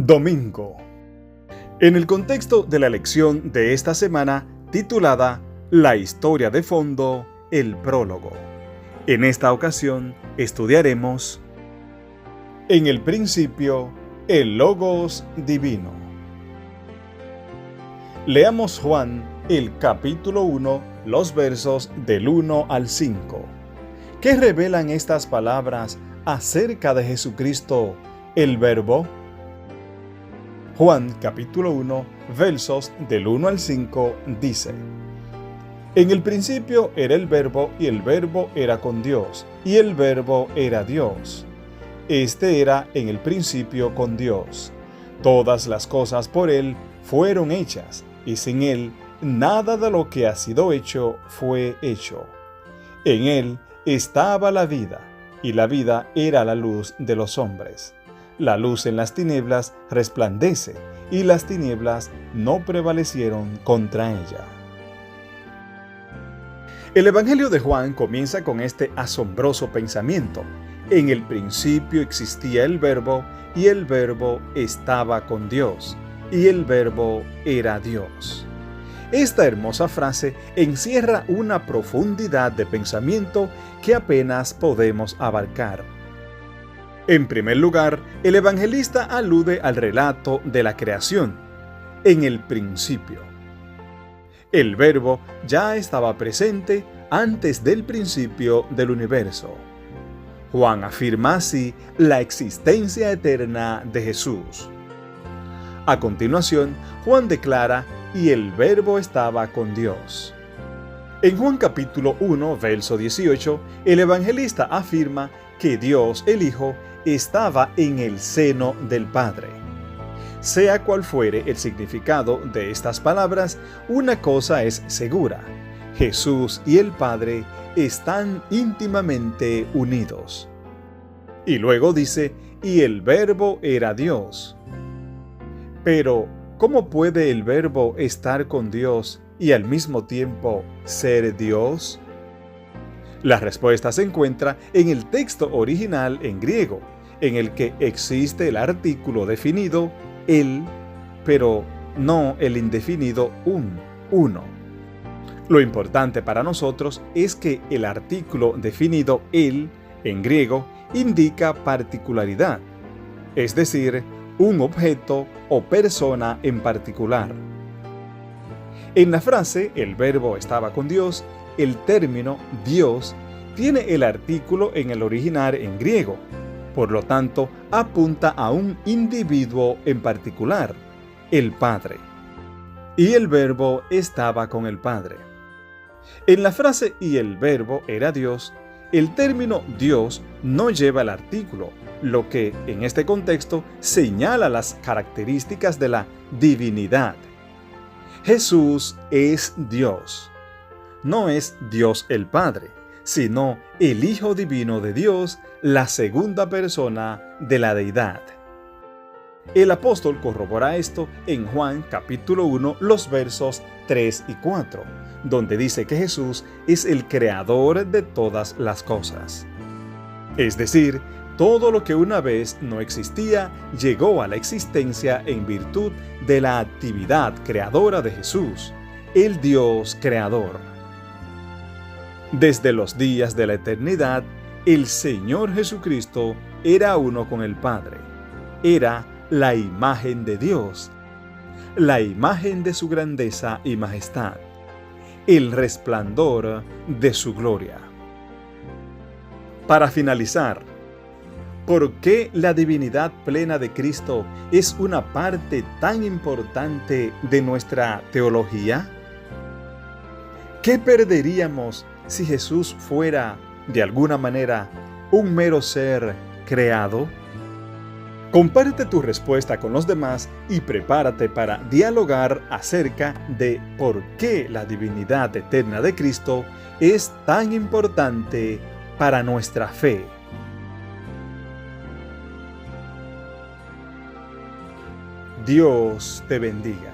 Domingo. En el contexto de la lección de esta semana, titulada La historia de fondo, el prólogo. En esta ocasión estudiaremos En el principio, el Logos divino. Leamos Juan, el capítulo 1, los versos del 1 al 5. ¿Qué revelan estas palabras acerca de Jesucristo, el Verbo? Juan capítulo 1, versos del 1 al 5 dice: En el principio era el Verbo, y el Verbo era con Dios, y el Verbo era Dios. Este era en el principio con Dios. Todas las cosas por Él fueron hechas, y sin Él nada de lo que ha sido hecho fue hecho. En Él estaba la vida, y la vida era la luz de los hombres. La luz en las tinieblas resplandece, y las tinieblas no prevalecieron contra ella. El Evangelio de Juan comienza con este asombroso pensamiento: en el principio existía el Verbo, y el Verbo estaba con Dios, y el Verbo era Dios. Esta hermosa frase encierra una profundidad de pensamiento que apenas podemos abarcar. En primer lugar, el evangelista alude al relato de la creación, en el principio. El Verbo ya estaba presente antes del principio del universo. Juan afirma así la existencia eterna de Jesús. A continuación, Juan declara: y el Verbo estaba con Dios. En Juan capítulo 1, verso 18, el evangelista afirma que Dios, el Hijo, estaba en el seno del Padre. Sea cual fuere el significado de estas palabras, una cosa es segura: Jesús y el Padre están íntimamente unidos. Y luego dice: y el Verbo era Dios. Pero, ¿cómo puede el Verbo estar con Dios y al mismo tiempo ser Dios? La respuesta se encuentra en el texto original en griego, en el que existe el artículo definido el, pero no el indefinido uno. Lo importante para nosotros es que el artículo definido el, en griego, indica particularidad, es decir, un objeto o persona en particular. En la frase "el Verbo estaba con Dios", el término Dios tiene el artículo en el original en griego, por lo tanto apunta a un individuo en particular, el Padre. Y el Verbo estaba con el Padre. En la frase "y el Verbo era Dios", el término Dios no lleva el artículo, lo que en este contexto señala las características de la divinidad. Jesús es Dios. No es Dios el Padre, sino el Hijo Divino de Dios, la segunda persona de la deidad. El apóstol corrobora esto en Juan capítulo 1, los versos 3 y 4, donde dice que Jesús es el creador de todas las cosas. Es decir, todo lo que una vez no existía llegó a la existencia en virtud de la actividad creadora de Jesús, el Dios creador. Desde los días de la eternidad, el Señor Jesucristo era uno con el Padre. Era la imagen de Dios, la imagen de su grandeza y majestad, el resplandor de su gloria. Para finalizar, ¿por qué la divinidad plena de Cristo es una parte tan importante de nuestra teología? ¿Qué perderíamos si Jesús fuera, de alguna manera, un mero ser creado? Comparte tu respuesta con los demás y prepárate para dialogar acerca de por qué la divinidad eterna de Cristo es tan importante para nuestra fe. Dios te bendiga.